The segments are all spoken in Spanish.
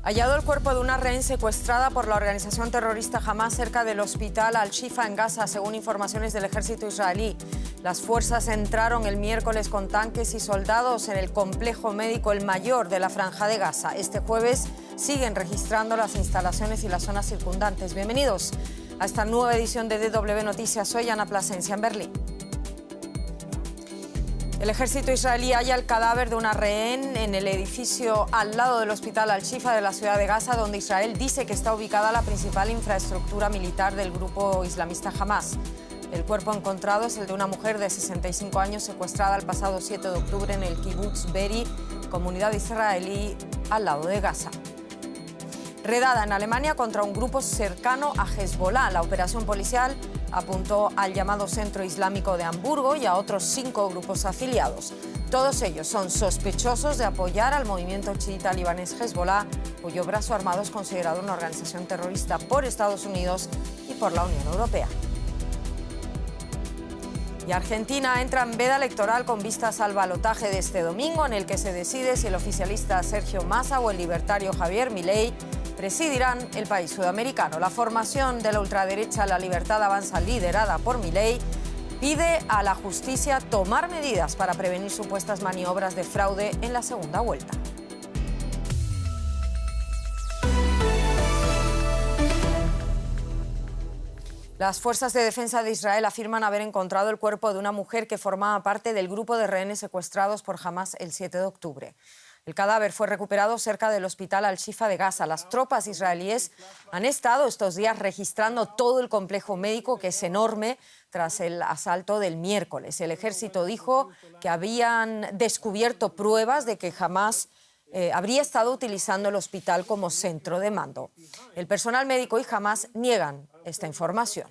Hallado el cuerpo de una rehén secuestrada por la organización terrorista Hamas cerca del hospital Al-Shifa en Gaza, según informaciones del ejército israelí. Las fuerzas entraron el miércoles con tanques y soldados en el complejo médico el mayor de la Franja de Gaza. Este jueves siguen registrando las instalaciones y las zonas circundantes. Bienvenidos a esta nueva edición de DW Noticias. Soy Ana Plasencia en Berlín. El ejército israelí halla el cadáver de una rehén en el edificio al lado del hospital Al-Shifa de la ciudad de Gaza, donde Israel dice que está ubicada la principal infraestructura militar del grupo islamista Hamas. El cuerpo encontrado es el de una mujer de 65 años secuestrada el pasado 7 de octubre en el kibbutz Be'eri, comunidad israelí al lado de Gaza. Redada en Alemania contra un grupo cercano a Hezbollah. La operación policial apuntó al llamado Centro Islámico de Hamburgo y a otros 5 grupos afiliados. Todos ellos son sospechosos de apoyar al movimiento chiita libanés Hezbollah, cuyo brazo armado es considerado una organización terrorista por Estados Unidos y por la Unión Europea. Y Argentina entra en veda electoral con vistas al balotaje de este domingo, en el que se decide si el oficialista Sergio Massa o el libertario Javier Milei presidirán el país sudamericano. La formación de la ultraderecha La Libertad Avanza, liderada por Milei, pide a la justicia tomar medidas para prevenir supuestas maniobras de fraude en la segunda vuelta. Las fuerzas de defensa de Israel afirman haber encontrado el cuerpo de una mujer que formaba parte del grupo de rehenes secuestrados por Hamas el 7 de octubre. El cadáver fue recuperado cerca del hospital Al-Shifa de Gaza. Las tropas israelíes han estado estos días registrando todo el complejo médico, que es enorme, tras el asalto del miércoles. El ejército dijo que habían descubierto pruebas de que Hamas habría estado utilizando el hospital como centro de mando. El personal médico y Hamas niegan esta información.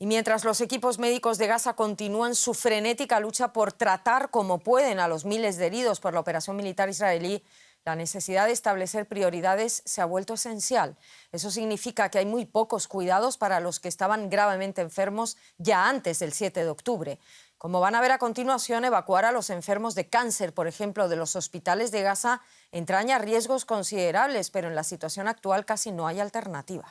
Y mientras los equipos médicos de Gaza continúan su frenética lucha por tratar como pueden a los miles de heridos por la operación militar israelí, la necesidad de establecer prioridades se ha vuelto esencial. Eso significa que hay muy pocos cuidados para los que estaban gravemente enfermos ya antes del 7 de octubre. Como van a ver a continuación, evacuar a los enfermos de cáncer, por ejemplo, de los hospitales de Gaza, entraña riesgos considerables, pero en la situación actual casi no hay alternativa.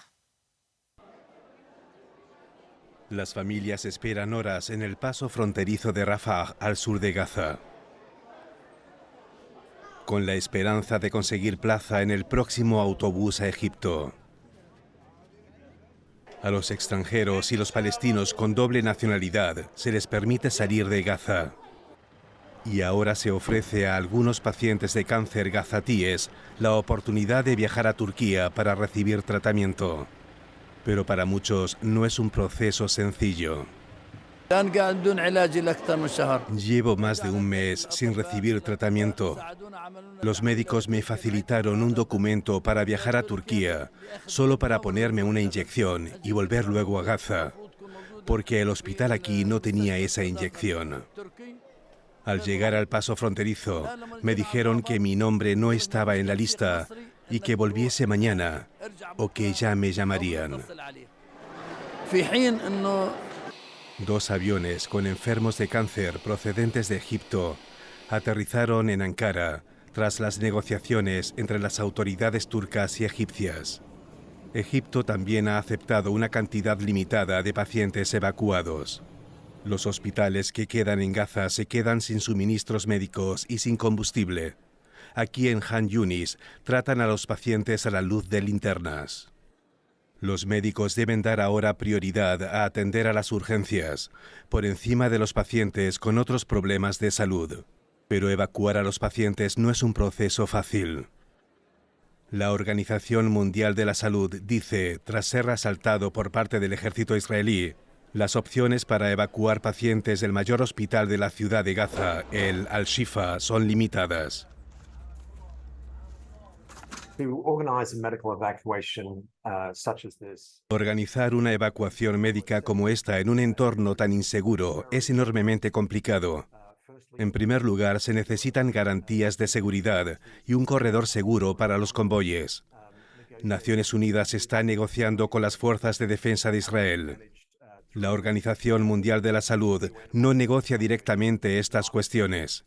Las familias esperan horas en el paso fronterizo de Rafah, al sur de Gaza, con la esperanza de conseguir plaza en el próximo autobús a Egipto. A los extranjeros y los palestinos con doble nacionalidad se les permite salir de Gaza. Y ahora se ofrece a algunos pacientes de cáncer gazatíes la oportunidad de viajar a Turquía para recibir tratamiento. Pero para muchos no es un proceso sencillo. Llevo más de un mes sin recibir tratamiento. Los médicos me facilitaron un documento para viajar a Turquía, solo para ponerme una inyección y volver luego a Gaza, porque el hospital aquí no tenía esa inyección. Al llegar al paso fronterizo, me dijeron que mi nombre no estaba en la lista y que volviese mañana o que ya me llamarían. 2 aviones con enfermos de cáncer procedentes de Egipto aterrizaron en Ankara tras las negociaciones entre las autoridades turcas y egipcias. Egipto también ha aceptado una cantidad limitada de pacientes evacuados. Los hospitales que quedan en Gaza se quedan sin suministros médicos y sin combustible. Aquí en Han Yunis tratan a los pacientes a la luz de linternas. Los médicos deben dar ahora prioridad a atender a las urgencias, por encima de los pacientes con otros problemas de salud. Pero evacuar a los pacientes no es un proceso fácil. La Organización Mundial de la Salud dice, tras ser asaltado por parte del ejército israelí, las opciones para evacuar pacientes del mayor hospital de la ciudad de Gaza, el Al-Shifa, son limitadas. Organizar una evacuación médica como esta en un entorno tan inseguro es enormemente complicado. En primer lugar, se necesitan garantías de seguridad y un corredor seguro para los convoyes. Naciones Unidas está negociando con las fuerzas de defensa de Israel. La Organización Mundial de la Salud no negocia directamente estas cuestiones.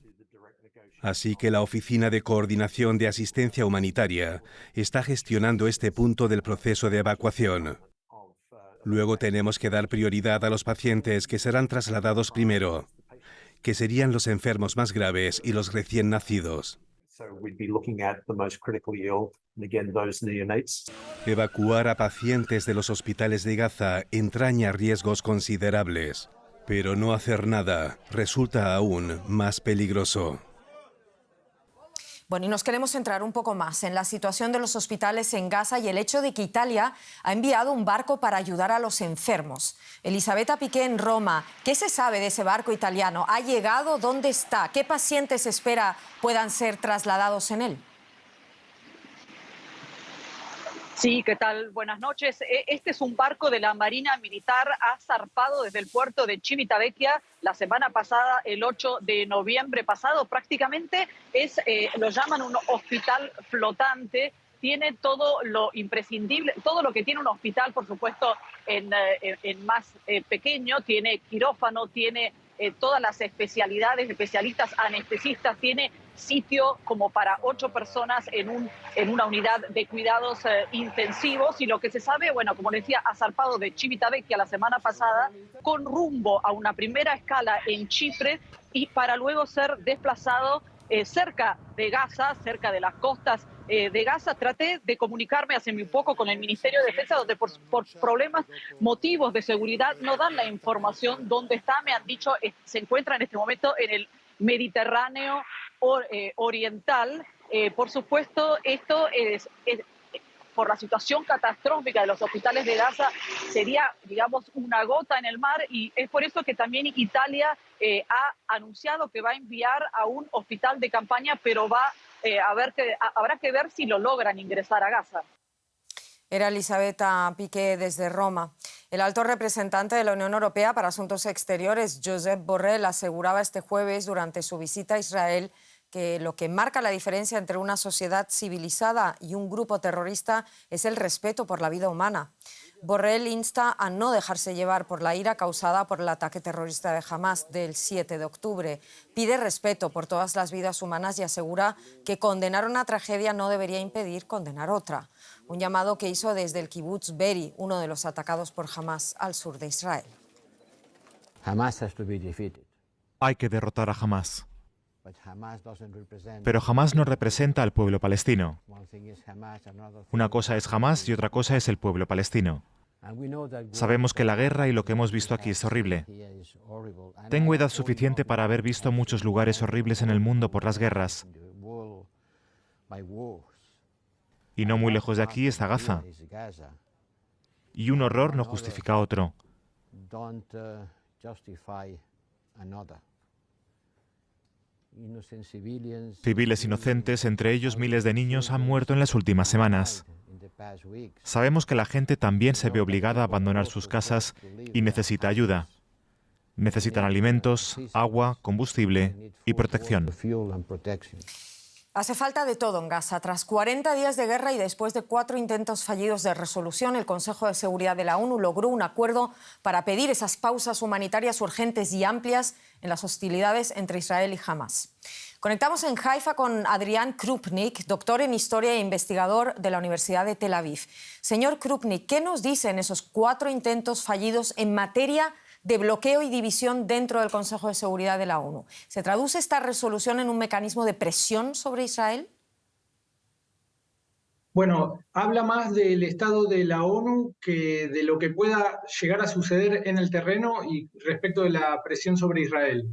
Así que la Oficina de Coordinación de Asistencia Humanitaria está gestionando este punto del proceso de evacuación. Luego tenemos que dar prioridad a los pacientes que serán trasladados primero, que serían los enfermos más graves y los recién nacidos. Evacuar a pacientes de los hospitales de Gaza entraña riesgos considerables, pero no hacer nada resulta aún más peligroso. Bueno, y nos queremos centrar un poco más en la situación de los hospitales en Gaza y el hecho de que Italia ha enviado un barco para ayudar a los enfermos. Elisabetta Piqué en Roma. ¿Qué se sabe de ese barco italiano? ¿Ha llegado? ¿Dónde está? ¿Qué pacientes espera puedan ser trasladados en él? Sí, ¿qué tal? Buenas noches. Este es un barco de la Marina Militar, ha zarpado desde el puerto de Civitavecchia la semana pasada, el 8 de noviembre pasado. Prácticamente lo llaman un hospital flotante. Tiene todo lo imprescindible, todo lo que tiene un hospital, por supuesto, en más pequeño. Tiene quirófano, tiene todas las especialidades, especialistas, anestesistas, tiene sitio como para 8 personas en una unidad de cuidados intensivos. Y lo que se sabe, bueno, como decía, ha zarpado de Civitavecchia la semana pasada con rumbo a una primera escala en Chipre y para luego ser desplazado cerca de Gaza, cerca de las costas de Gaza. Traté de comunicarme hace muy poco con el Ministerio de Defensa, donde por problemas, motivos de seguridad, no dan la información dónde está. Me han dicho se encuentra en este momento en el Mediterráneo oriental. Por supuesto, esto es por la situación catastrófica de los hospitales de Gaza, sería, digamos, una gota en el mar, y es por eso que también Italia ha anunciado que va a enviar a un hospital de campaña, pero habrá que ver si lo logran ingresar a Gaza. Era Elisabetta Piqué desde Roma. El alto representante de la Unión Europea para Asuntos Exteriores, Josep Borrell, aseguraba este jueves durante su visita a Israel que lo que marca la diferencia entre una sociedad civilizada y un grupo terrorista es el respeto por la vida humana. Borrell insta a no dejarse llevar por la ira causada por el ataque terrorista de Hamás del 7 de octubre. Pide respeto por todas las vidas humanas y asegura que condenar una tragedia no debería impedir condenar otra. Un llamado que hizo desde el kibutz Be'eri, uno de los atacados por Hamás al sur de Israel. Hay que derrotar a Hamás. Pero Hamás no representa al pueblo palestino. Una cosa es Hamás y otra cosa es el pueblo palestino. Sabemos que la guerra y lo que hemos visto aquí es horrible. Tengo edad suficiente para haber visto muchos lugares horribles en el mundo por las guerras. Y no muy lejos de aquí está Gaza. Y un horror no justifica otro. Civiles inocentes, entre ellos miles de niños, han muerto en las últimas semanas. Sabemos que la gente también se ve obligada a abandonar sus casas y necesita ayuda. Necesitan alimentos, agua, combustible y protección. Hace falta de todo en Gaza. Tras 40 días de guerra y después de 4 intentos fallidos de resolución, el Consejo de Seguridad de la ONU logró un acuerdo para pedir esas pausas humanitarias urgentes y amplias en las hostilidades entre Israel y Hamás. Conectamos en Haifa con Adrián Krupnik, doctor en Historia e investigador de la Universidad de Tel Aviv. Señor Krupnik, ¿qué nos dicen esos 4 intentos fallidos en materia de bloqueo y división dentro del Consejo de Seguridad de la ONU? ¿Se traduce esta resolución en un mecanismo de presión sobre Israel? Bueno, habla más del estado de la ONU que de lo que pueda llegar a suceder en el terreno y respecto de la presión sobre Israel.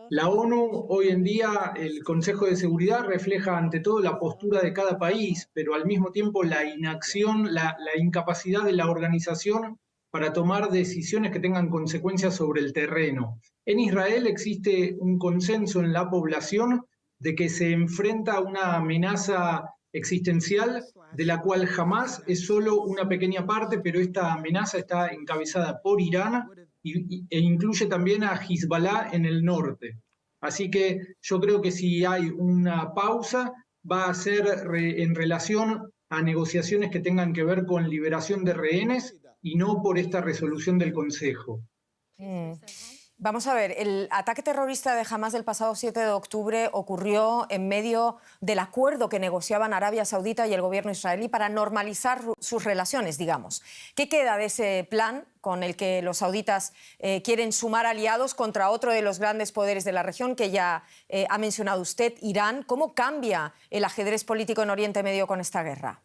La ONU, hoy en día, el Consejo de Seguridad refleja ante todo la postura de cada país, pero al mismo tiempo la inacción, la incapacidad de la organización para tomar decisiones que tengan consecuencias sobre el terreno. En Israel existe un consenso en la población de que se enfrenta a una amenaza existencial de la cual Hamás es solo una pequeña parte, pero esta amenaza está encabezada por Irán e incluye también a Hezbollah en el norte. Así que yo creo que si hay una pausa va a ser en relación a negociaciones que tengan que ver con liberación de rehenes y no por esta resolución del Consejo. Vamos a ver, el ataque terrorista de Hamás del pasado 7 de octubre ocurrió en medio del acuerdo que negociaban Arabia Saudita y el gobierno israelí para normalizar sus relaciones, digamos. ¿Qué queda de ese plan con el que los sauditas quieren sumar aliados contra otro de los grandes poderes de la región que ya ha mencionado usted, Irán? ¿Cómo cambia el ajedrez político en Oriente Medio con esta guerra?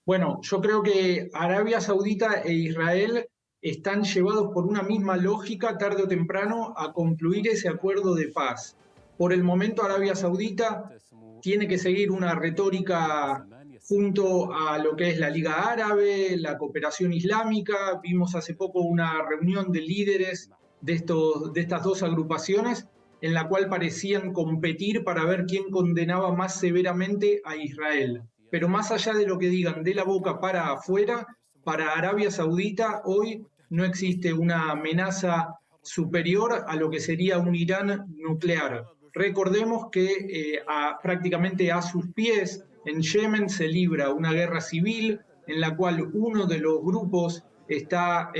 Bueno, yo creo que Arabia Saudita e Israel están llevados por una misma lógica, tarde o temprano, a concluir ese acuerdo de paz. Por el momento, Arabia Saudita tiene que seguir una retórica junto a lo que es la Liga Árabe, la cooperación islámica. Vimos hace poco una reunión de líderes de estas dos agrupaciones en la cual parecían competir para ver quién condenaba más severamente a Israel. Pero más allá de lo que digan de la boca para afuera, para Arabia Saudita hoy no existe una amenaza superior a lo que sería un Irán nuclear. Recordemos que prácticamente a sus pies en Yemen se libra una guerra civil en la cual uno de los grupos está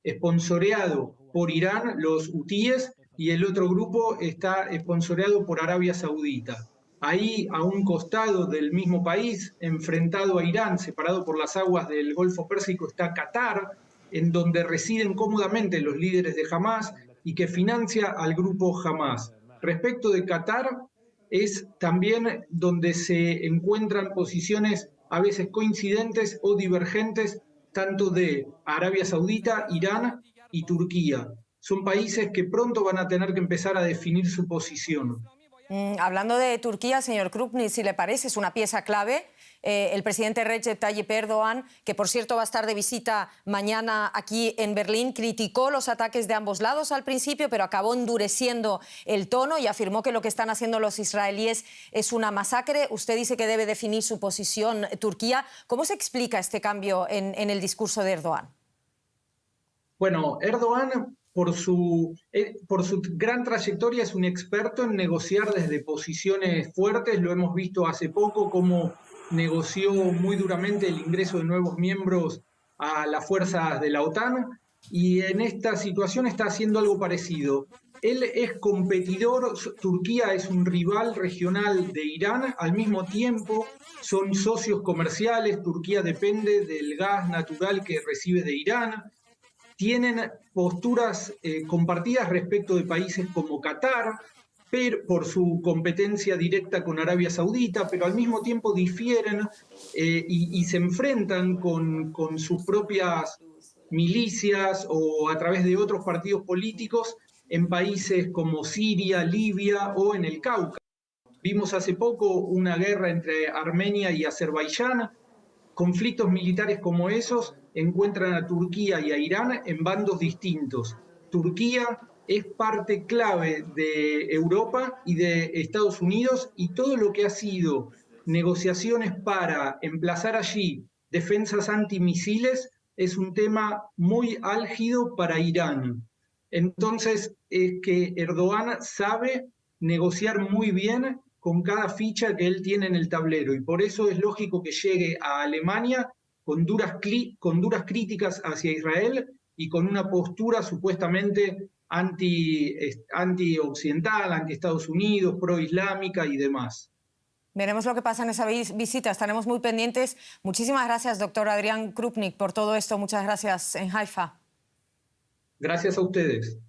esponsoreado por Irán, los hutíes, y el otro grupo está esponsoreado por Arabia Saudita. Ahí, a un costado del mismo país, enfrentado a Irán, separado por las aguas del Golfo Pérsico, está Qatar, en donde residen cómodamente los líderes de Hamás y que financia al grupo Hamás. Respecto de Qatar, es también donde se encuentran posiciones a veces coincidentes o divergentes, tanto de Arabia Saudita, Irán y Turquía. Son países que pronto van a tener que empezar a definir su posición. Hablando de Turquía, señor Krupnik, si le parece, es una pieza clave. El presidente Recep Tayyip Erdogan, que por cierto va a estar de visita mañana aquí en Berlín, criticó los ataques de ambos lados al principio, pero acabó endureciendo el tono y afirmó que lo que están haciendo los israelíes es una masacre. Usted dice que debe definir su posición Turquía. ¿Cómo se explica este cambio en el discurso de Erdogan? Bueno, Erdogan, por su gran trayectoria, es un experto en negociar desde posiciones fuertes. Lo hemos visto hace poco cómo negoció muy duramente el ingreso de nuevos miembros a las fuerzas de la OTAN, y en esta situación está haciendo algo parecido. Él es competidor, Turquía es un rival regional de Irán, al mismo tiempo son socios comerciales. Turquía depende del gas natural que recibe de Irán. Tienen posturas compartidas respecto de países como Qatar, por su competencia directa con Arabia Saudita, pero al mismo tiempo difieren y se enfrentan con sus propias milicias o a través de otros partidos políticos en países como Siria, Libia o en el Cáucaso. Vimos hace poco una guerra entre Armenia y Azerbaiyán. Conflictos militares como esos encuentran a Turquía y a Irán en bandos distintos. Turquía es parte clave de Europa y de Estados Unidos, y todo lo que ha sido negociaciones para emplazar allí defensas antimisiles es un tema muy álgido para Irán. Entonces, es que Erdogan sabe negociar muy bien con cada ficha que él tiene en el tablero, y por eso es lógico que llegue a Alemania con duras críticas hacia Israel y con una postura supuestamente anti-occidental, anti-Estados Unidos, pro-islámica y demás. Veremos lo que pasa en esa visita, estaremos muy pendientes. Muchísimas gracias, doctor Adrián Krupnik, por todo esto. Muchas gracias en Haifa. Gracias a ustedes.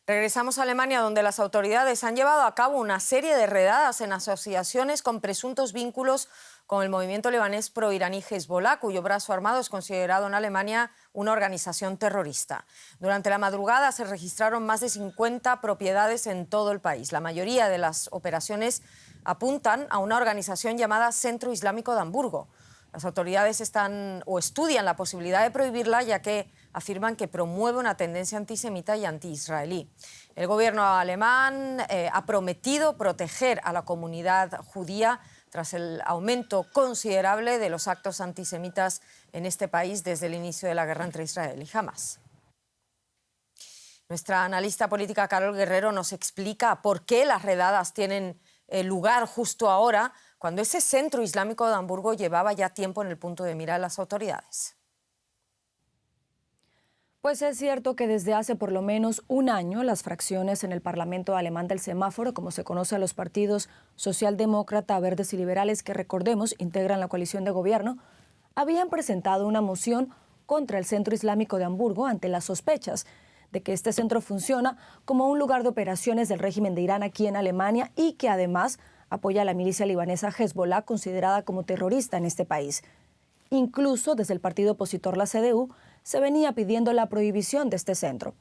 Regresamos a Alemania, donde las autoridades han llevado a cabo una serie de redadas en asociaciones con presuntos vínculos con el movimiento libanés pro-iraní Hezbollah, cuyo brazo armado es considerado en Alemania una organización terrorista. Durante la madrugada se registraron más de 50 propiedades en todo el país. La mayoría de las operaciones apuntan a una organización llamada Centro Islámico de Hamburgo. Las autoridades estudian la posibilidad de prohibirla, ya que afirman que promueve una tendencia antisemita y anti-israelí. El gobierno alemán ha prometido proteger a la comunidad judía tras el aumento considerable de los actos antisemitas en este país desde el inicio de la guerra entre Israel y Hamás. Nuestra analista política Carol Guerrero nos explica por qué las redadas tienen lugar justo ahora, cuando ese Centro Islámico de Hamburgo llevaba ya tiempo en el punto de mira de las autoridades. Pues es cierto que desde hace por lo menos un año las fracciones en el Parlamento alemán del semáforo, como se conoce a los partidos socialdemócrata, verdes y liberales, que recordemos integran la coalición de gobierno, habían presentado una moción contra el Centro Islámico de Hamburgo ante las sospechas de que este centro funciona como un lugar de operaciones del régimen de Irán aquí en Alemania y que además apoya a la milicia libanesa Hezbollah, considerada como terrorista en este país. Incluso desde el partido opositor, la CDU, se venía pidiendo la prohibición de este centro.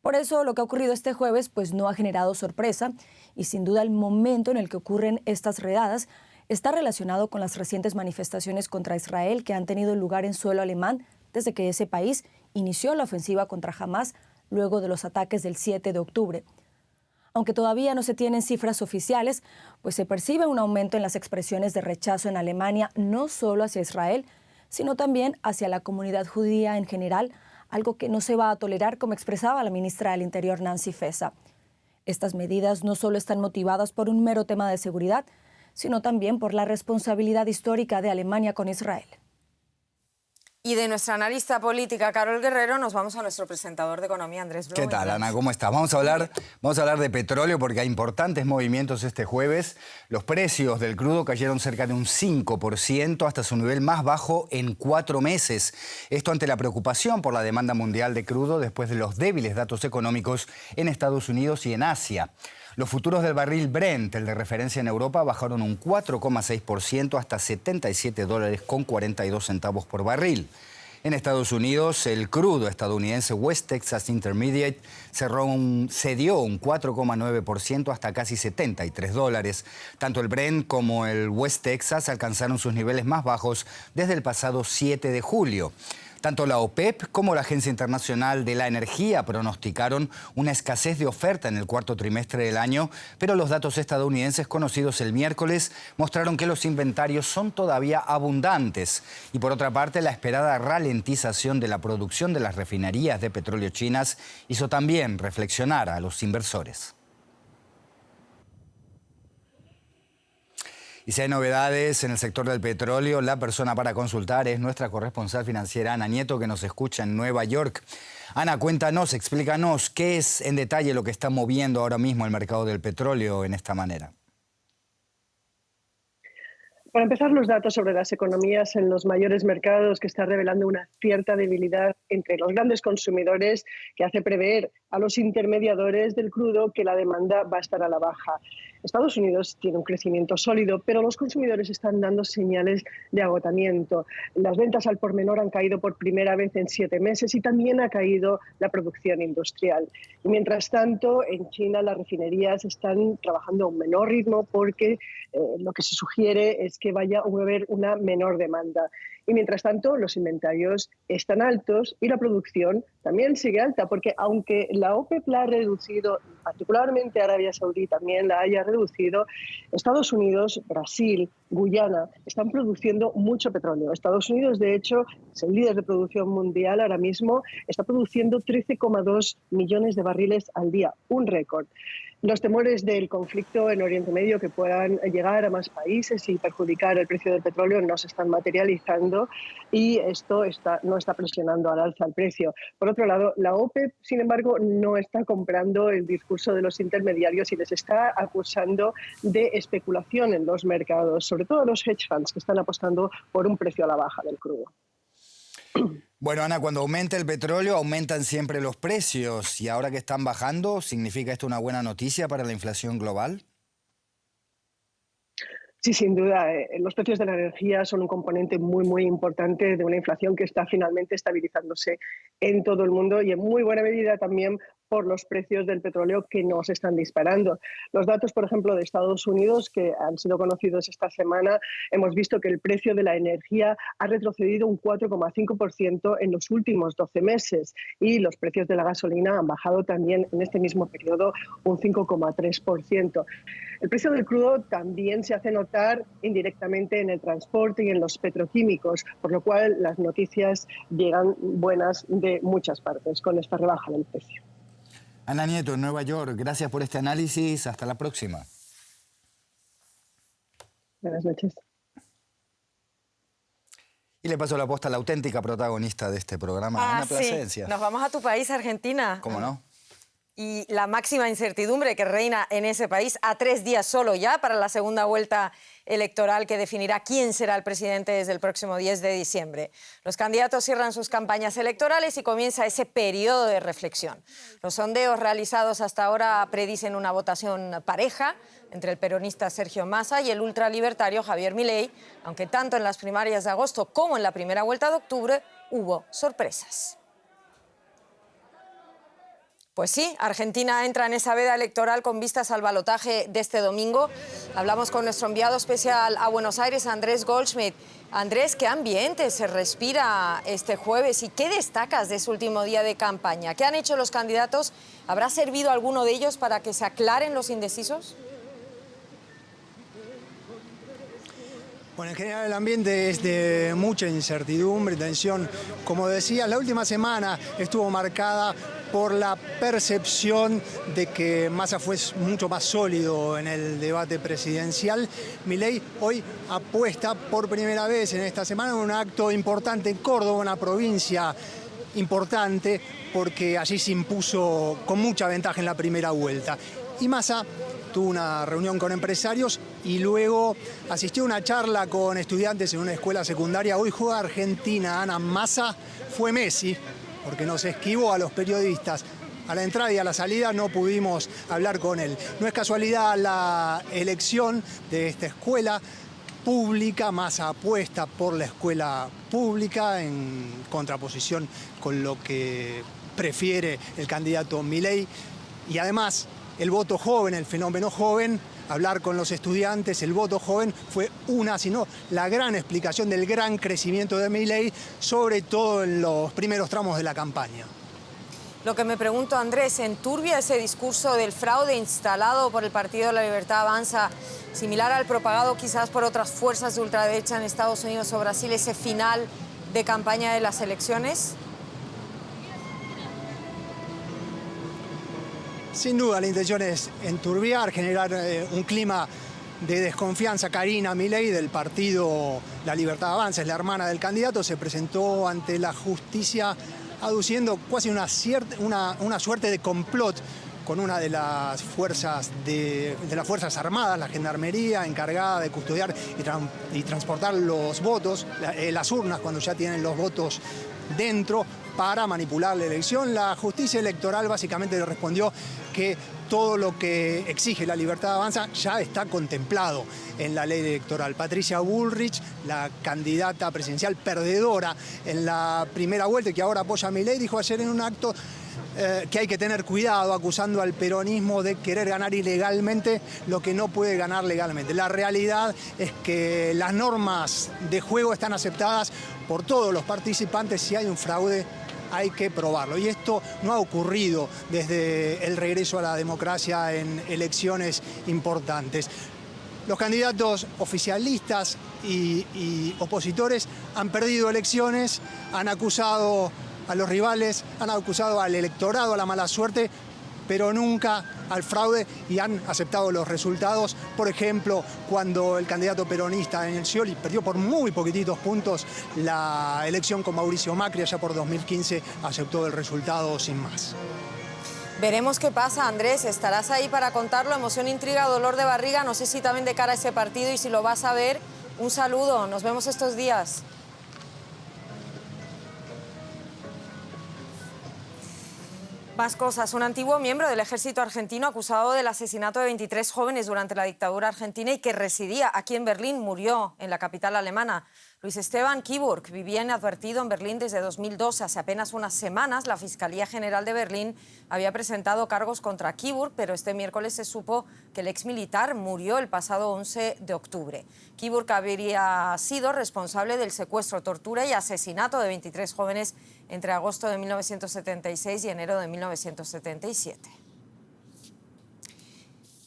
Por eso lo que ha ocurrido este jueves pues no ha generado sorpresa y sin duda el momento en el que ocurren estas redadas está relacionado con las recientes manifestaciones contra Israel que han tenido lugar en suelo alemán desde que ese país inició la ofensiva contra Hamás luego de los ataques del 7 de octubre. Aunque todavía no se tienen cifras oficiales, pues se percibe un aumento en las expresiones de rechazo en Alemania, no solo hacia Israel, sino también hacia la comunidad judía en general, algo que no se va a tolerar, como expresaba la ministra del Interior, Nancy Faeser. Estas medidas no solo están motivadas por un mero tema de seguridad, sino también por la responsabilidad histórica de Alemania con Israel. Y de nuestra analista política, Carol Guerrero, nos vamos a nuestro presentador de economía, Andrés Blo. ¿Qué tal, Ana? ¿Cómo estás? Vamos a hablar de petróleo porque hay importantes movimientos este jueves. Los precios del crudo cayeron cerca de un 5% hasta su nivel más bajo en 4 meses. Esto ante la preocupación por la demanda mundial de crudo después de los débiles datos económicos en Estados Unidos y en Asia. Los futuros del barril Brent, el de referencia en Europa, bajaron un 4,6% hasta $77,42 por barril. En Estados Unidos, el crudo estadounidense West Texas Intermediate cedió un 4,9% hasta casi $73. Tanto el Brent como el West Texas alcanzaron sus niveles más bajos desde el pasado 7 de julio. Tanto la OPEP como la Agencia Internacional de la Energía pronosticaron una escasez de oferta en el cuarto trimestre del año, pero los datos estadounidenses conocidos el miércoles mostraron que los inventarios son todavía abundantes. Y por otra parte, la esperada ralentización de la producción de las refinerías de petróleo chinas hizo también reflexionar a los inversores. Y si hay novedades en el sector del petróleo, la persona para consultar es nuestra corresponsal financiera Ana Nieto, que nos escucha en Nueva York. Ana, cuéntanos, explícanos qué es en detalle lo que está moviendo ahora mismo el mercado del petróleo en esta manera. Para empezar, los datos sobre las economías en los mayores mercados que están revelando una cierta debilidad entre los grandes consumidores que hace prever a los intermediadores del crudo que la demanda va a estar a la baja. Estados Unidos tiene un crecimiento sólido, pero los consumidores están dando señales de agotamiento. Las ventas al por menor han caído por primera vez en 7 meses y también ha caído la producción industrial. Y mientras tanto, en China las refinerías están trabajando a un menor ritmo porque lo que se sugiere es que vaya a haber una menor demanda. Y mientras tanto, los inventarios están altos y la producción también sigue alta, porque aunque la OPEP la ha reducido, particularmente Arabia Saudí también la haya reducido, Estados Unidos, Brasil, Guyana están produciendo mucho petróleo. Estados Unidos, de hecho, es el líder de producción mundial ahora mismo, está produciendo 13,2 millones de barriles al día, un récord. Los temores del conflicto en Oriente Medio que puedan llegar a más países y perjudicar el precio del petróleo no se están materializando y esto no está presionando al alza el precio. Por otro lado, la OPEP, sin embargo, no está comprando el discurso de los intermediarios y les está acusando de especulación en los mercados, sobre todo los hedge funds que están apostando por un precio a la baja del crudo. Bueno, Ana, cuando aumenta el petróleo, aumentan siempre los precios. Y ahora que están bajando, ¿significa esto una buena noticia para la inflación global? Sí, sin duda. Los precios de la energía son un componente muy, muy importante de una inflación que está finalmente estabilizándose en todo el mundo y en muy buena medida también por los precios del petróleo que no se están disparando. Los datos, por ejemplo, de Estados Unidos, que han sido conocidos esta semana, hemos visto que el precio de la energía ha retrocedido un 4,5% en los últimos 12 meses y los precios de la gasolina han bajado también en este mismo periodo un 5,3%. El precio del crudo también se hace notar indirectamente en el transporte y en los petroquímicos, por lo cual las noticias llegan buenas de muchas partes con esta rebaja del precio. Ana Nieto, en Nueva York, gracias por este análisis. Hasta la próxima. Buenas noches. Y le paso la posta a la auténtica protagonista de este programa, Ana Plasencia. Nos vamos a tu país, Argentina. ¿Cómo no? Y la máxima incertidumbre que reina en ese país a 3 días solo ya para la segunda vuelta electoral que definirá quién será el presidente desde el próximo 10 de diciembre. Los candidatos cierran sus campañas electorales y comienza ese periodo de reflexión. Los sondeos realizados hasta ahora predicen una votación pareja entre el peronista Sergio Massa y el ultralibertario Javier Milei, aunque tanto en las primarias de agosto como en la primera vuelta de octubre hubo sorpresas. Pues sí, Argentina entra en esa veda electoral con vistas al balotaje de este domingo. Hablamos con nuestro enviado especial a Buenos Aires, Andrés Goldschmidt. Andrés, ¿qué ambiente se respira este jueves y qué destacas de ese último día de campaña? ¿Qué han hecho los candidatos? ¿Habrá servido alguno de ellos para que se aclaren los indecisos? Bueno, en general el ambiente es de mucha incertidumbre, tensión. Como decía, la última semana estuvo marcada por la percepción de que Massa fue mucho más sólido en el debate presidencial. Milei hoy apuesta por primera vez en esta semana en un acto importante en Córdoba, una provincia importante, porque allí se impuso con mucha ventaja en la primera vuelta. Y Massa tuvo una reunión con empresarios y luego asistió a una charla con estudiantes en una escuela secundaria. Hoy juega Argentina. Ana, Massa fue Messi, porque nos esquivó a los periodistas. A la entrada y a la salida no pudimos hablar con él. No es casualidad la elección de esta escuela pública. Massa apuesta por la escuela pública en contraposición con lo que prefiere el candidato Milei. Y además, el voto joven, el fenómeno joven, hablar con los estudiantes, el voto joven fue sino la gran explicación del gran crecimiento de Milei, sobre todo en los primeros tramos de la campaña. Lo que me pregunto, Andrés, ¿enturbia ese discurso del fraude instalado por el Partido La Libertad Avanza, similar al propagado quizás por otras fuerzas de ultraderecha en Estados Unidos o Brasil, ese final de campaña de las elecciones? Sin duda, la intención es enturbiar, generar un clima de desconfianza. Karina Milei, del partido La Libertad Avanza, es la hermana del candidato, se presentó ante la justicia aduciendo casi una suerte de complot con una de las fuerzas las Fuerzas Armadas, la Gendarmería, encargada de custodiar y transportar los votos, las urnas cuando ya tienen los votos dentro, para manipular la elección. La justicia electoral básicamente le respondió que todo lo que exige La Libertad Avanza ya está contemplado en la ley electoral. Patricia Bullrich, la candidata presidencial perdedora en la primera vuelta y que ahora apoya a Milei, dijo ayer en un acto que hay que tener cuidado, acusando al peronismo de querer ganar ilegalmente lo que no puede ganar legalmente. La realidad es que las normas de juego están aceptadas por todos los participantes. Si hay un fraude, hay que probarlo. Y esto no ha ocurrido desde el regreso a la democracia en elecciones importantes. Los candidatos oficialistas y opositores han perdido elecciones, han acusado a los rivales, han acusado al electorado, a la mala suerte, pero nunca al fraude, y han aceptado los resultados. Por ejemplo, cuando el candidato peronista Daniel Scioli perdió por muy poquititos puntos la elección con Mauricio Macri allá por 2015, aceptó el resultado sin más. Veremos qué pasa, Andrés. Estarás ahí para contarlo. Emoción, intriga, dolor de barriga. No sé si también de cara a ese partido y si lo vas a ver. Un saludo. Nos vemos estos días. Más cosas. Un antiguo miembro del ejército argentino acusado del asesinato de 23 jóvenes durante la dictadura argentina y que residía aquí en Berlín murió en la capital alemana. Luis Esteban Kiburg vivía inadvertido en Berlín desde 2012. Hace apenas unas semanas la Fiscalía General de Berlín había presentado cargos contra Kiburg, pero este miércoles se supo que el exmilitar murió el pasado 11 de octubre. Kiburg habría sido responsable del secuestro, tortura y asesinato de 23 jóvenes entre agosto de 1976 y enero de 1977.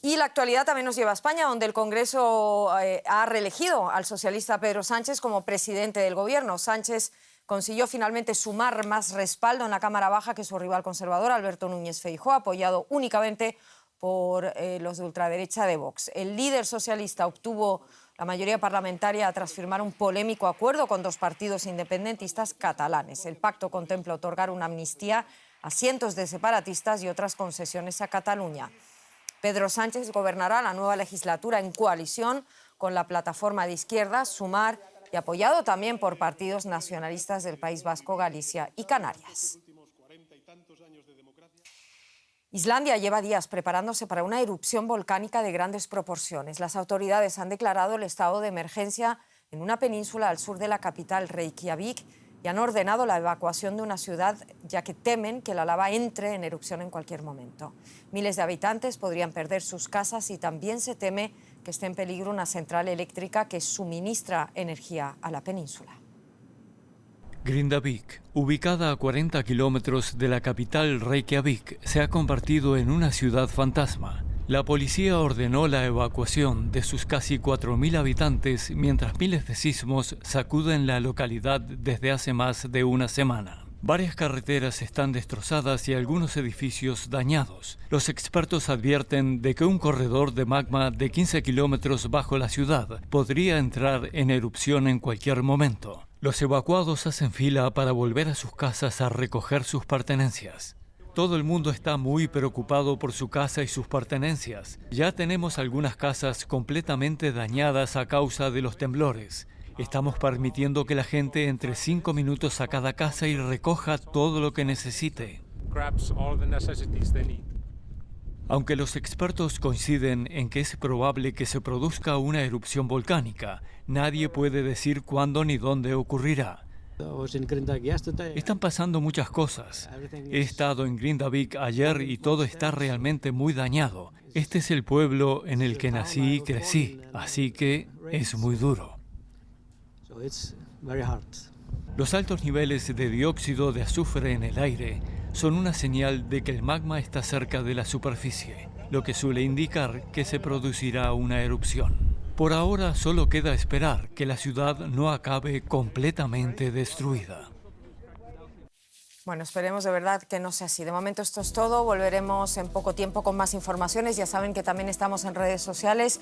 Y la actualidad también nos lleva a España, donde el Congreso ha reelegido al socialista Pedro Sánchez como presidente del Gobierno. Sánchez consiguió finalmente sumar más respaldo en la Cámara Baja que su rival conservador, Alberto Núñez Feijóo, apoyado únicamente por los de ultraderecha de Vox. El líder socialista obtuvo la mayoría parlamentaria tras firmar un polémico acuerdo con dos partidos independentistas catalanes. El pacto contempla otorgar una amnistía a cientos de separatistas y otras concesiones a Cataluña. Pedro Sánchez gobernará la nueva legislatura en coalición con la plataforma de izquierdas Sumar y apoyado también por partidos nacionalistas del País Vasco, Galicia y Canarias. Islandia lleva días preparándose para una erupción volcánica de grandes proporciones. Las autoridades han declarado el estado de emergencia en una península al sur de la capital, Reykjavik, y han ordenado la evacuación de una ciudad, ya que temen que la lava entre en erupción en cualquier momento. Miles de habitantes podrían perder sus casas y también se teme que esté en peligro una central eléctrica que suministra energía a la península. Grindavik, ubicada a 40 kilómetros de la capital Reykjavik, se ha convertido en una ciudad fantasma. La policía ordenó la evacuación de sus casi 4.000 habitantes mientras miles de sismos sacuden la localidad desde hace más de una semana. Varias carreteras están destrozadas y algunos edificios dañados. Los expertos advierten de que un corredor de magma de 15 kilómetros bajo la ciudad podría entrar en erupción en cualquier momento. Los evacuados hacen fila para volver a sus casas a recoger sus pertenencias. Todo el mundo está muy preocupado por su casa y sus pertenencias. Ya tenemos algunas casas completamente dañadas a causa de los temblores. Estamos permitiendo que la gente entre 5 minutos a cada casa y recoja todo lo que necesite. Aunque los expertos coinciden en que es probable que se produzca una erupción volcánica, nadie puede decir cuándo ni dónde ocurrirá. Están pasando muchas cosas. He estado en Grindavik ayer y todo está realmente muy dañado. Este es el pueblo en el que nací y crecí, así que es muy duro. Los altos niveles de dióxido de azufre en el aire son una señal de que el magma está cerca de la superficie, lo que suele indicar que se producirá una erupción. Por ahora solo queda esperar que la ciudad no acabe completamente destruida. Bueno, esperemos de verdad que no sea así. De momento esto es todo. Volveremos en poco tiempo con más informaciones. Ya saben que también estamos en redes sociales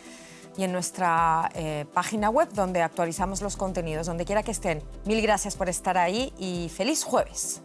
y en nuestra página web donde actualizamos los contenidos, donde quiera que estén. Mil gracias por estar ahí y feliz jueves.